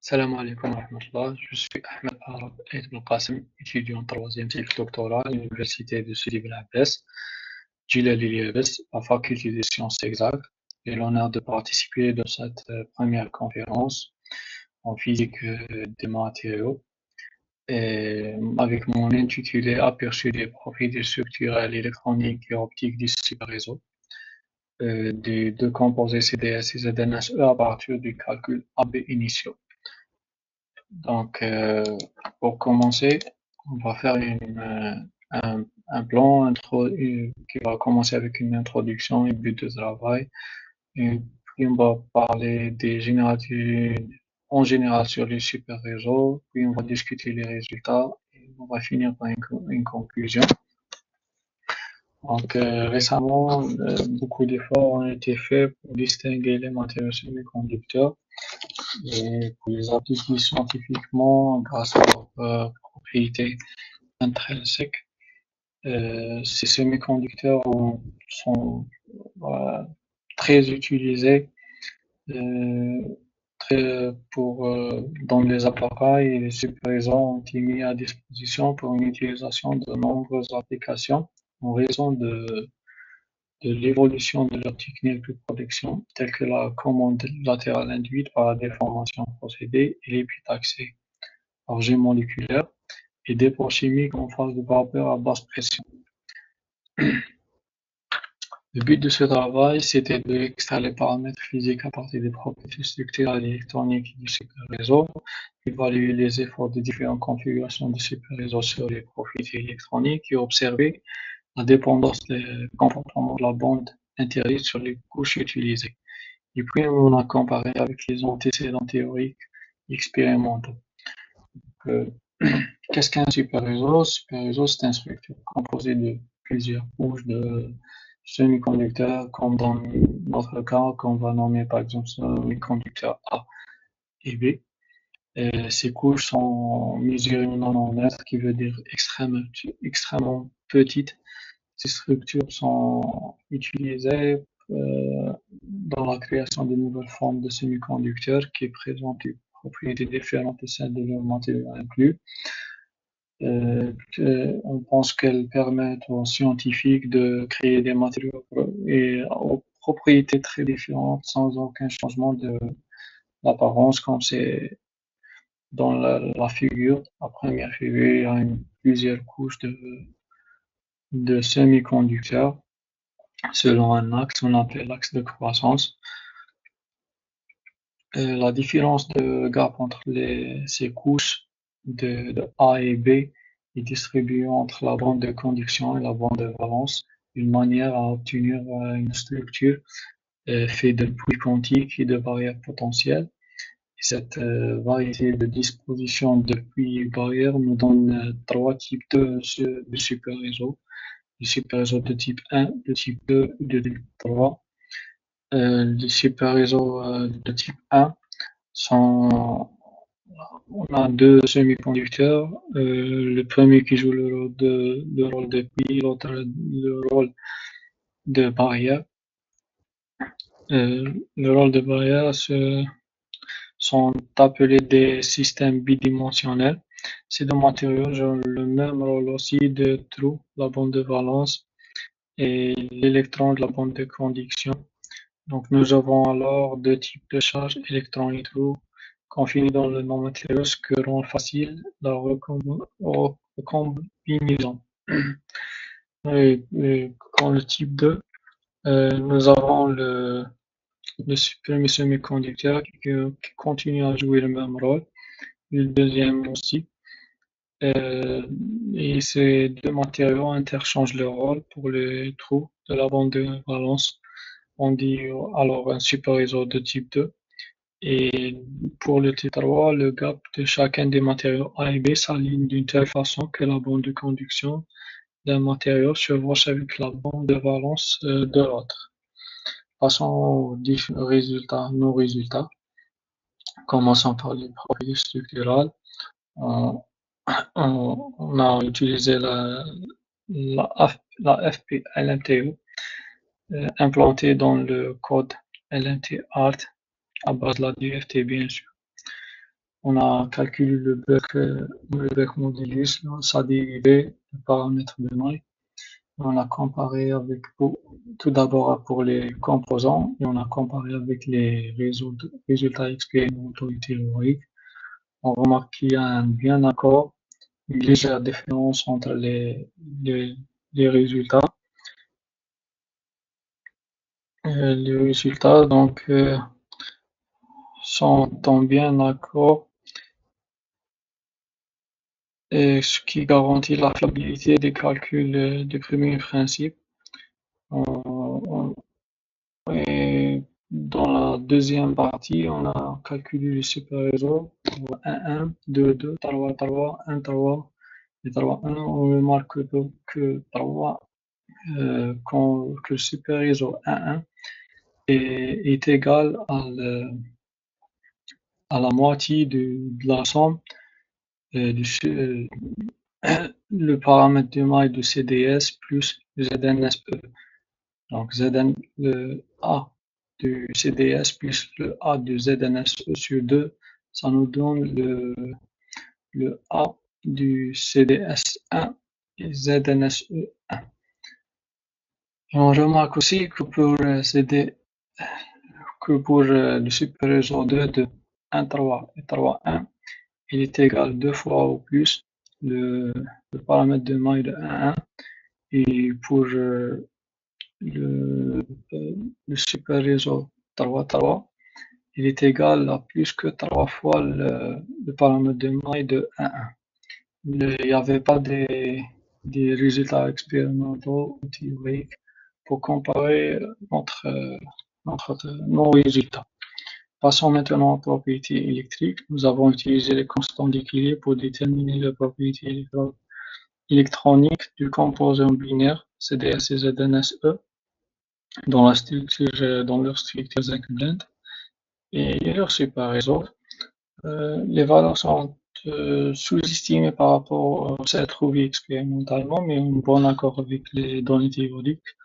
Salam alaikum wa rahmatullah. Je suis Ahmed Arab Aïd Ben Qasim, étudiant en troisième cycle doctorat à l'université de Sidi Ben Abbas, Djilali Liebes, la faculté des sciences exactes. J'ai l'honneur de participer de cette première conférence en physique des matériaux et avec mon intitulé Aperçu des propriétés structurelles électroniques et optiques du superréseau des deux composés CDS et ZNSE à partir du calcul AB initiaux. Donc, pour commencer, on va faire un plan qui va commencer avec une introduction et but de travail. Et puis, on va parler des générateurs en général sur les super réseaux. Puis, on va discuter les résultats et on va finir par une conclusion. Donc, récemment, beaucoup d'efforts ont été faits pour distinguer les matériaux semi-conducteurs et pour les appliquer scientifiquement grâce à leurs propriétés intrinsèques. Ces semi-conducteurs sont très utilisés dans les appareils et les super-réseaux ont été mis à disposition pour une utilisation de nombreuses applications en raison de l'évolution de leur technique de protection, telle que la commande latérale induite par la déformation procédée et l'épitaxie par jet moléculaire et dépôts chimiques en phase de vapeur à basse pression. Le but de ce travail, c'était d'extraire les paramètres physiques à partir des propriétés structurelles et électroniques du super-réseau, évaluer les efforts de différentes configurations de super-réseau sur les propriétés électroniques et observer la dépendance des comportements de la bande interdite sur les couches utilisées. Et puis, on a comparé avec les antécédents théoriques expérimentaux. Qu'est-ce qu'un super-réseau? Super-réseau, c'est une structure composée de plusieurs couches de semi-conducteurs, comme dans notre cas, qu'on va nommer par exemple semi-conducteurs A et B. Et ces couches sont mesurées en nanomètres, qui veut dire extrêmement petites. Ces structures sont utilisées dans la création de nouvelles formes de semi-conducteurs qui présentent des propriétés différentes de celles de leurs matériaux inclus. On pense qu'elles permettent aux scientifiques de créer des matériaux aux propriétés très différentes sans aucun changement d'apparence, comme c'est dans la figure. La première figure, il y a plusieurs couches de semi-conducteurs selon un axe, on appelle l'axe de croissance. La différence de gap entre ces couches de A et B est distribuée entre la bande de conduction et la bande de valence, d'une manière à obtenir une structure faite de puits quantiques et de barrières potentielles. Et cette variété de disposition de puits et barrières nous donne trois types de super-réseaux. Les super-réseaux de type 1, de type 2 et de type 3. Les super-réseaux de type 1 sont, on a deux semi-conducteurs, le premier qui joue le rôle de puits, l'autre le rôle de barrière. Le rôle de barrière sont appelés des systèmes bidimensionnels. Ces deux matériaux jouent le même rôle aussi de trou, la bande de valence, et l'électron de la bande de conduction. Donc nous avons alors deux types de charges, électrons et trous, confinés dans le même matériau, ce qui rend facile la recombinaison. Dans le type 2, nous avons le premier semi-conducteur qui continue à jouer le même rôle, le deuxième aussi. Et ces deux matériaux interchangent leur rôle pour les trous de la bande de valence. On dit alors un super-réseau de type 2. Et pour le type 3, le gap de chacun des matériaux A et B s'aligne d'une telle façon que la bande de conduction d'un matériau chevauche avec la bande de valence de l'autre. Passons aux résultats, nos résultats. Commençons par les propriétés structurales. On a utilisé la FP LMTE implantée dans le code LMT Art à base de la DFT bien sûr. On a calculé le bec modulus, sa dérivée, le paramètre de maille. On a comparé avec, tout d'abord pour les composants, et on a comparé avec les résultats expérimentaux et théoriques. On remarque qu'il y a un bien accord, une légère différence entre les résultats. Les résultats donc sont en bien accord, et ce qui garantit la fiabilité des calculs du premier principe. Et dans la deuxième partie, on a calculé le super-réseau pour 1, 2, 2, 3, 3, 1, 3 et 3, 1. On remarque que 3, que le super-réseau 1, 1 est égal à la moitié de la somme le paramètre de maille de CDS plus ZNSE. Donc Zn, le A de CDS plus le A de ZNSE sur 2, ça nous donne le A du CDS1 et ZNSE1. Et on remarque aussi que pour le super-réseau 2 de 1, 3 et 3, 1, il est égal 2 fois ou plus le paramètre de maille de 1, 1. Et pour le super-réseau 3, 3, il est égal à plus que 3 fois le paramètre de maille de 1, 1. Il n'y avait pas des résultats expérimentaux ou théoriques pour comparer nos résultats. Passons maintenant aux propriétés électriques. Nous avons utilisé les constants d'équilibre pour déterminer les propriétés électroniques du composant binaire CDS et ZNSE dans leur structure zinc-blende et leur super-réseau. Les valeurs sont sous-estimées par rapport à celles trouvées expérimentalement, mais en bon accord avec les données théoriques,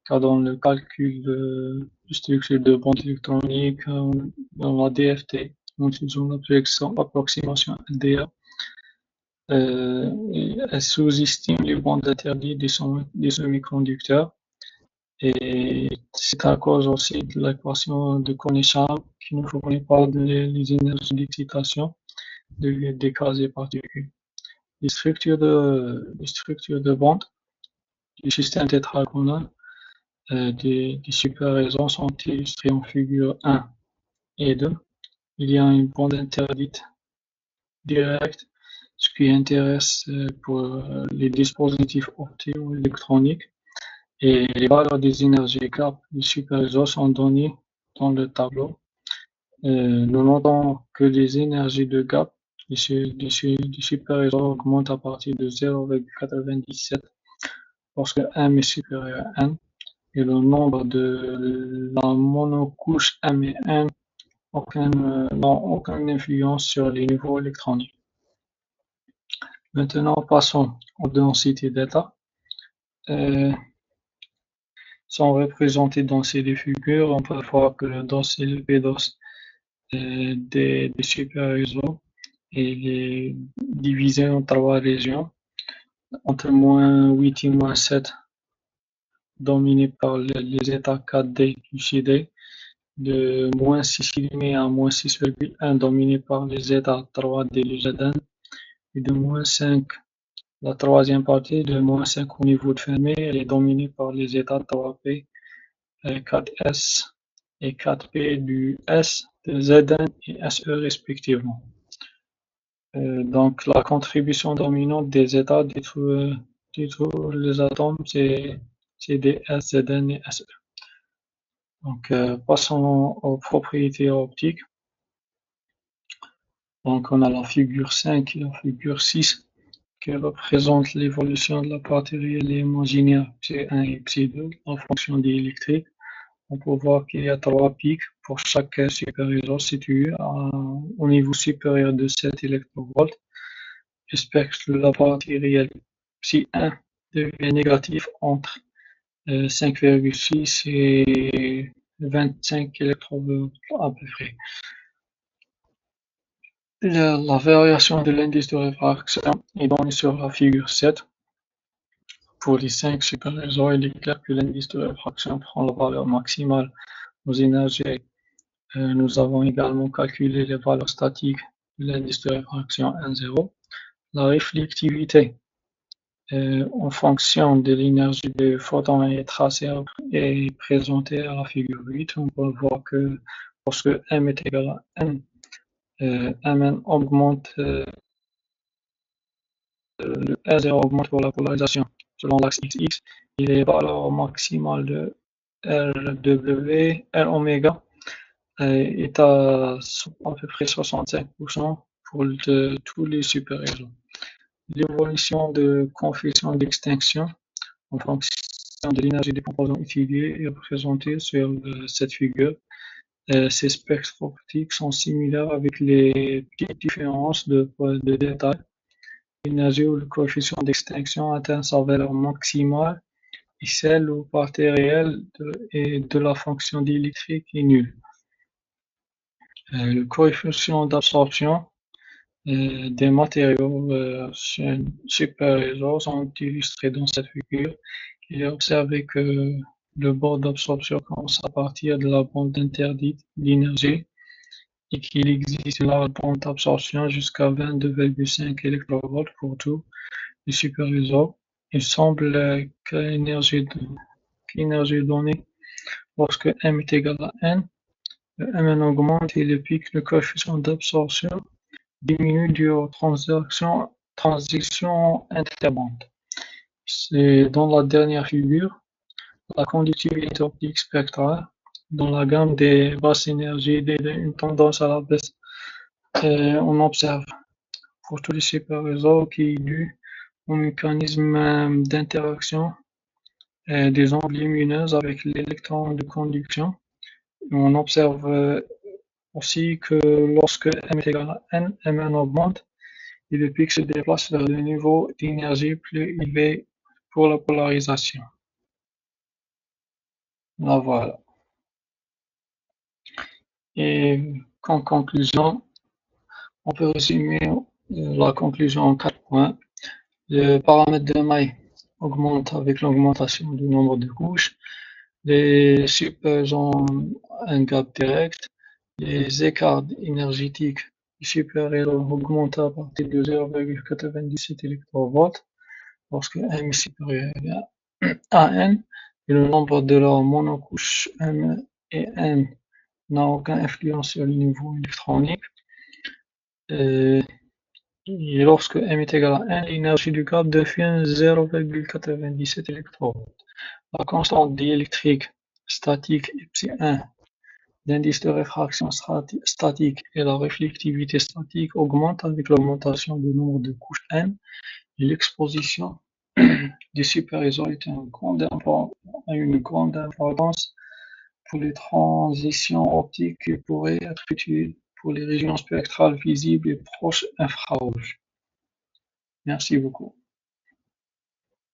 car dans le calcul de structure de bande électronique, dans la DFT, en utilisant l'approximation LDA, elle sous-estime les bandes interdites des semi-conducteurs. Et c'est à cause aussi de l'équation de Konichamp qui ne fournit pas les énergies d'excitation des gaz et particules. Les structures de bande du système tétragonal des super-réseaux sont illustrées en figure 1 et 2. Il y a une bande interdite directe, ce qui intéresse pour les dispositifs opto-électroniques. Et les valeurs des énergies gap du super-réseau sont données dans le tableau. Nous notons que les énergies de gap du super-réseau augmentent à partir de 0,97 lorsque M est supérieur à N, et le nombre de la monocouche M et N n'ont aucune influence sur les niveaux électroniques. Maintenant, passons aux densités d'état. Sont représentés dans ces deux figures. On peut voir que le densité de PDOS des super-réseaux est divisé en 3 régions, entre -8 et -7 dominés par les états 4D du CD, de -6,5 à -6,1 dominés par les états 3D du ZN, et de -5, la troisième partie de -5 au niveau de fermé, elle est dominée par les états 3P, 4S et 4P du S, de Zn et Se respectivement. Donc la contribution dominante des états de tous les atomes, c'est DS, Zn et Se. Donc passons aux propriétés optiques. Donc on a la figure 5 et la figure 6 qui représentent l'évolution de la partie réelle et imaginaire Ψ1 et Ψ2 en fonction des électriques. On peut voir qu'il y a 3 pics pour chaque super-réseau situé au niveau supérieur de 7 électrovolts. Le spectre de la partie réelle Ψ1 devient négatif entre 5,6 et 25 électrovolts à peu près. La variation de l'indice de réfraction est donnée sur la figure 7. Pour les 5 super-réseaux, il est clair que l'indice de réfraction prend la valeur maximale aux énergies. Nous avons également calculé les valeurs statiques de l'indice de réfraction N0. La réflectivité en fonction de l'énergie des photons est tracée et présentée à la figure 8. On peut voir que lorsque M est égal à N, Mn augmente, le R0 augmente pour la polarisation selon l'axe XX et les valeurs maximales de RW, R oméga est à peu près 65% pour tous les super-réseaux. L'évolution de coefficient d'extinction en fonction de l'énergie des composants étudiés est représentée sur cette figure. Ces spectres optiques sont similaires avec les petites différences de détail. L'énergie où le coefficient d'extinction atteint sa valeur maximale et celle où partie réelle de la fonction diélectrique est nulle. Le coefficient d'absorption des matériaux super-réseaux sont illustrés dans cette figure. Il est observé que le bord d'absorption commence à partir de la bande interdite d'énergie et qu'il existe une large bande d'absorption jusqu'à 22,5 électrovolts pour tous les super-réseaux. Il semble que l'énergie donnée lorsque M est égal à N, le Mn augmente et le pic, le coefficient d'absorption diminue dû aux transitions interbande. C'est dans la dernière figure, la conductivité optique spectrale dans la gamme des basses énergies une tendance à la baisse. On observe pour tous les super-réseaux qui est dû au mécanisme d'interaction des ondes lumineuses avec l'électron de conduction. On observe aussi que lorsque M est égal à N, Mn augmente et le pic se déplace vers le niveau d'énergie plus élevé pour la polarisation. Là, voilà. Et en conclusion, on peut résumer la conclusion en 4 points. Le paramètre de maille augmente avec l'augmentation du nombre de couches. Les super ont un gap direct. Les écarts énergétiques du super-héros augmentent à partir de 0,97 électrovolts lorsque M est supérieur à N et le nombre de leurs monocouches M et N n'a aucune influence sur le niveau électronique. Et lorsque M est égal à N, l'énergie du gap devient 0,97 électrovolts. La constante diélectrique statique epsilon, l'indice de réfraction statique et la réflectivité statique augmentent avec l'augmentation du nombre de couches N et l'exposition des super-réseaux a une grande importance pour les transitions optiques qui pourraient être utiles pour les régions spectrales visibles et proches infrarouges. Merci beaucoup.